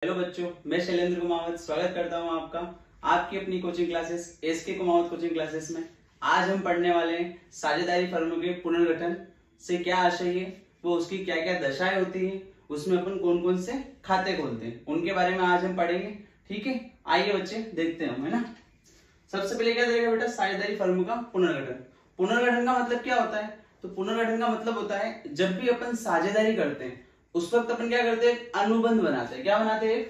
Hello बच्चों, मैं शैलेंद्र कुमावत स्वागत करता हूं आपका आपकी अपनी coaching classes SK Kumawat coaching classes में। आज हम पढ़ने वाले हैं साझेदारी फर्मों के पुनर्गठन से क्या आशय है, वो उसकी क्या क्या दशाएं होती है, उसमें अपन कौन कौन से खाते खोलते हैं, उनके बारे में आज हम पढ़ेंगे। ठीक है, आइए बच्चे देखते हैं हम, है ना। सबसे पहले क्या देगा बेटा, साझेदारी फर्मों का पुनर्गठन। पुनर्गठन का मतलब क्या होता है? तो पुनर्गठन का मतलब होता है जब भी अपन साझेदारी करते हैं उस वक्त अपन क्या करते हैं, अनुबंध बनाते हैं। क्या बनाते हैं?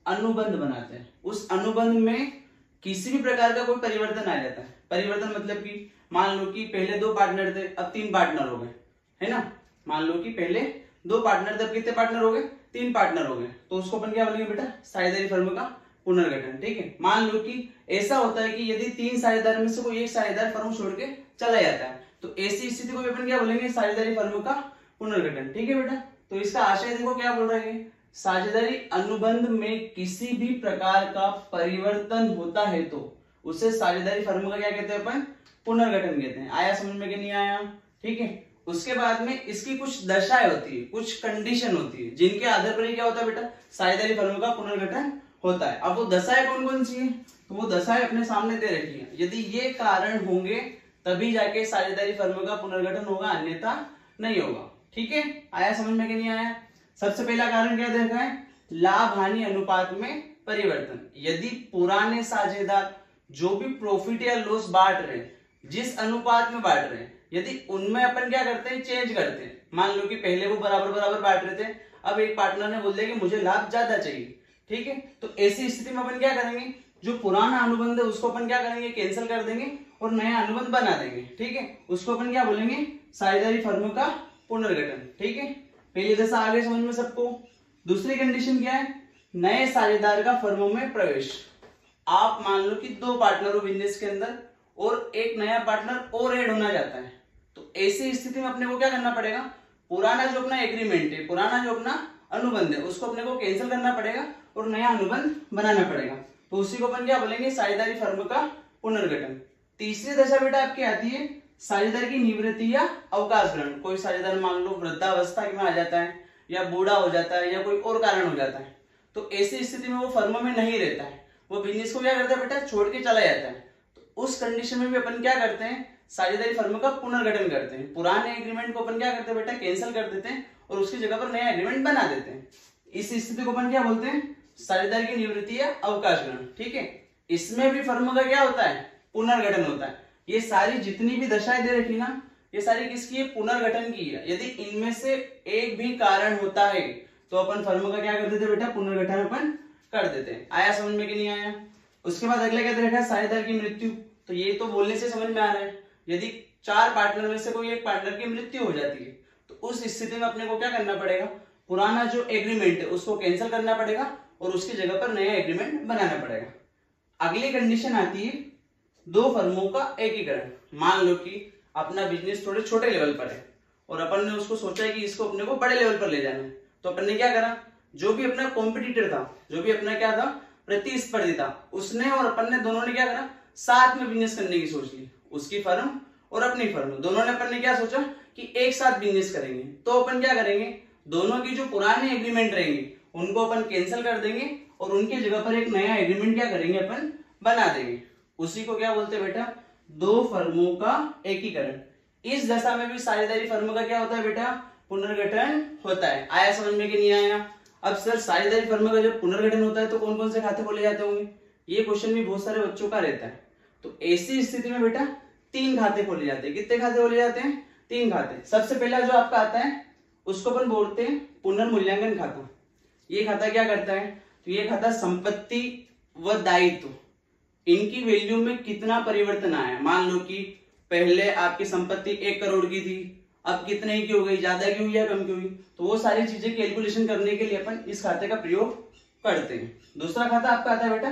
अनुबंध बनाते हैं। उस अनुबंध में किसी भी प्रकार का कोई परिवर्तन आ जाता है। परिवर्तन मतलब कि मान लो कि पहले 2 पार्टनर थे, अब 3 पार्टनर हो गए, है ना। मान लो कि पहले 2 पार्टनर थे, अब कितने पार्टनर हो गए? 3 पार्टनर हो गए। तो उसको अपन क्या बोलेंगे बेटा, साझेदारी फर्म का पुनर्गठन। ठीक है, मान लो कि ऐसा होता है कि यदि 3 साझेदार में से कोई एक साझेदार फर्म छोड़ के चला जाता है, तो ऐसी स्थिति को भी अपन क्या बोलेंगे, साझेदारी फर्म का पुनर्गठन। ठीक है बेटा, तो इसका आशय देखो क्या बोल रहे हैं, साझेदारी अनुबंध में किसी भी प्रकार का परिवर्तन होता है तो उसे साझेदारी फर्म का क्या कहते हैं अपन, पुनर्गठन कहते हैं। आया समझ में कि नहीं आया? ठीक है, उसके बाद में इसकी कुछ दशाएं होती है, कुछ कंडीशन होती है, जिनके आधार पर क्या होता है बेटा, साझेदारी फर्म का पुनर्गठन होता है। अब वो दशाएं कौन कौन सी है, तो वो दशाएं अपने सामने दे रखी है। यदि ये कारण होंगे तभी जाके साझेदारी फर्म का पुनर्गठन होगा, अन्यथा नहीं होगा। ठीक है, आया समझ में कि नहीं आया? सबसे पहला कारण क्या देखा है, लाभ हानि अनुपात में परिवर्तन। यदि पुराने साझेदार जो भी प्रॉफिट या लॉस बांट रहे हैं, जिस अनुपात में बांट रहे हैं, यदि उनमें अपन क्या करते हैं, चेंज करते हैं। मान लो कि पहले वो बराबर बराबर बांट रहे थे, अब एक पार्टनर ने बोल दिया कि मुझे लाभ ज्यादा चाहिए। ठीक है, तो ऐसी स्थिति में अपन क्या करेंगे, जो पुराना अनुबंध है उसको अपन क्या करेंगे, कैंसिल कर देंगे और नया अनुबंध बना देंगे। ठीक है, उसको अपन क्या बोलेंगे, साझेदारी फर्म का पुनर्गठन। ठीक है, पहली दशा आगे समझ में सबको। दूसरी कंडीशन क्या है, नए साझेदार का फर्मों में प्रवेश। आप मान लो कि 2 पार्टनर हो बिजनेस के अंदर और एक नया पार्टनर और ऐड होना चाहता है, तो ऐसी स्थिति में अपने को क्या करना पड़ेगा, पुराना जो अपना एग्रीमेंट है, पुराना जो अपना अनुबंध है, उसको अपने को कैंसिल करना पड़ेगा और नया अनुबंध बनाना पड़ेगा। तो उसी को अपन क्या बोलेंगे, साझेदारी फर्म का पुनर्गठन। तीसरी दशा बेटा आपकी आती है साझेदार की निवृत्ति या अवकाश ग्रहण। कोई साझेदार मान लो वृद्धावस्था में आ जाता है या बूढ़ा हो जाता है या कोई और कारण हो जाता है, तो ऐसी स्थिति में वो फर्म में नहीं रहता है, वो बिजनेस को क्या करता है बेटा, छोड़ के चला जाता है। तो उस कंडीशन में भी अपन क्या करते हैं, साझेदारी फर्म का पुनर्गठन करते हैं। पुराने एग्रीमेंट को अपन क्या करते हैं बेटा, कैंसिल कर देते हैं और उसकी जगह पर नया एग्रीमेंट बना देते हैं। इस स्थिति को अपन क्या बोलते हैं, साझेदार की निवृत्ति या अवकाश ग्रहण। ठीक है, इसमें भी फर्म का क्या होता है, पुनर्गठन होता है। ये सारी जितनी भी दशाएं दे रखी ना, ये सारी किसकी है, पुनर्गठन की है। यदि इनमें से एक भी कारण होता है तो अपन फर्म का क्या कर देते बेटा, पुनर्गठन अपन कर देते हैं। आया समझ में कि नहीं आया? उसके बाद अगला क्या दे रखा है, साझेदार की मृत्यु। तो ये तो बोलने से समझ में आ रहा है, यदि 4 पार्टनर में से कोई एक पार्टनर की मृत्यु हो जाती है तो उस स्थिति में अपने को क्या करना पड़ेगा, पुराना जो एग्रीमेंट है उसको कैंसिल करना पड़ेगा और उसकी जगह पर नया एग्रीमेंट बनाना पड़ेगा। अगली कंडीशन आती है 2 फर्मों का एकीकरण। मान लो कि अपना बिजनेस थोड़े छोटे लेवल पर है और अपन ने उसको सोचा है कि इसको अपने को बड़े लेवल पर ले जाना है, तो अपन ने क्या करा, जो भी अपना कॉम्पिटिटर था, जो भी अपना क्या था, प्रतिस्पर्धी था, उसने और अपन ने दोनों ने क्या करा, साथ में बिजनेस करने की सोच ली। उसकी फर्म और अपनी फर्म, दोनों ने अपन ने क्या सोचा कि एक साथ बिजनेस करेंगे। तो अपन क्या करेंगे, दोनों की जो पुराने एग्रीमेंट रहेंगे उनको अपन कैंसिल कर देंगे और उनकी जगह पर एक नया एग्रीमेंट क्या करेंगे, अपन बना देंगे। उसी को क्या बोलते हैं बेटा, 2 फर्मों का एकीकरण। इस दशा में भी साझेदारी फर्म का क्या होता है बेटा, पुनर्गठन होता है। आया समझ में कि नहीं आया? अब सर साझेदारी फर्म का जब पुनर्गठन होता है तो कौन कौन से खाते खोले जाते होंगे, ये क्वेश्चन भी बहुत सारे बच्चों का रहता है। तो ऐसी स्थिति में बेटा 3 खाते खोले जाते हैं। कितने खाते खोले जाते हैं? 3 खाते। सबसे पहला जो आपका आता है उसको अपन बोलते हैं पुनर्मूल्यांकन खाता। ये खाता क्या करता है, तो ये खाता संपत्ति व दायित्व, इनकी वैल्यू में कितना परिवर्तन आया। मान लो कि पहले आपकी संपत्ति 1 करोड़ की थी, अब कितने की हो गई, ज्यादा की हुई या कम की हुई, तो वो सारी चीजें कैलकुलेशन करने के लिए अपन इस खाते का प्रयोग करते हैं। दूसरा खाता आपका आता है बेटा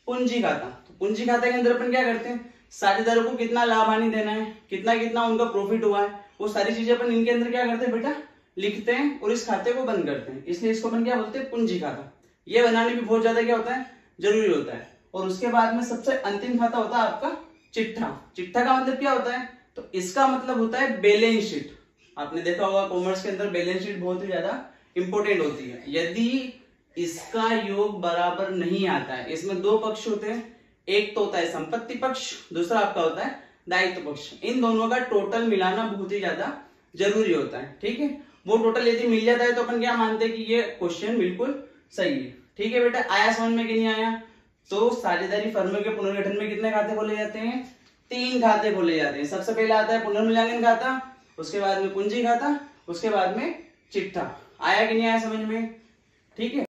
पूंजी खाता। तो पूंजी खाते के अंदर अपन क्या करते हैं, साझेदारों को कितना लाभ हानि देना है, कितना कितना उनका प्रॉफिट हुआ है, वो सारी चीजें अपन इनके अंदर क्या करते हैं बेटा, लिखते हैं और इस खाते को बंद करते हैं। इसलिए इसको अपन क्या बोलते हैं, पूंजी खाता। ये बनाने में बहुत ज्यादा क्या होता है, जरूरी होता है। और उसके बाद में सबसे अंतिम खाता होता है आपका चिट्ठा। चिट्ठा का मतलब क्या होता है, तो इसका मतलब होता है बैलेंस शीट। आपने देखा होगा कॉमर्स के अंदर बैलेंस शीट बहुत ही ज्यादा इंपॉर्टेंट होती है। यदि इसका योग बराबर नहीं आता है। इसमें दो पक्ष होते हैं, एक तो होता है संपत्ति पक्ष, दूसरा आपका होता है दायित्व पक्ष। इन दोनों का टोटल मिलाना बहुत ही ज्यादा जरूरी होता है, ठीक है। वो टोटल यदि मिल जाता है तो अपन क्या मानते हैं कि ये क्वेश्चन बिल्कुल सही है, ठीक है बेटा। आया समझ में कि नहीं आया? तो साझेदारी फर्मों के पुनर्गठन में कितने खाते खोले जाते हैं? 3 खाते खोले जाते हैं। सबसे पहले आता है पुनर्मूल्यांकन खाता, उसके बाद में पूंजी खाता, उसके बाद में चिट्ठा। आया कि नहीं आया समझ में? ठीक है।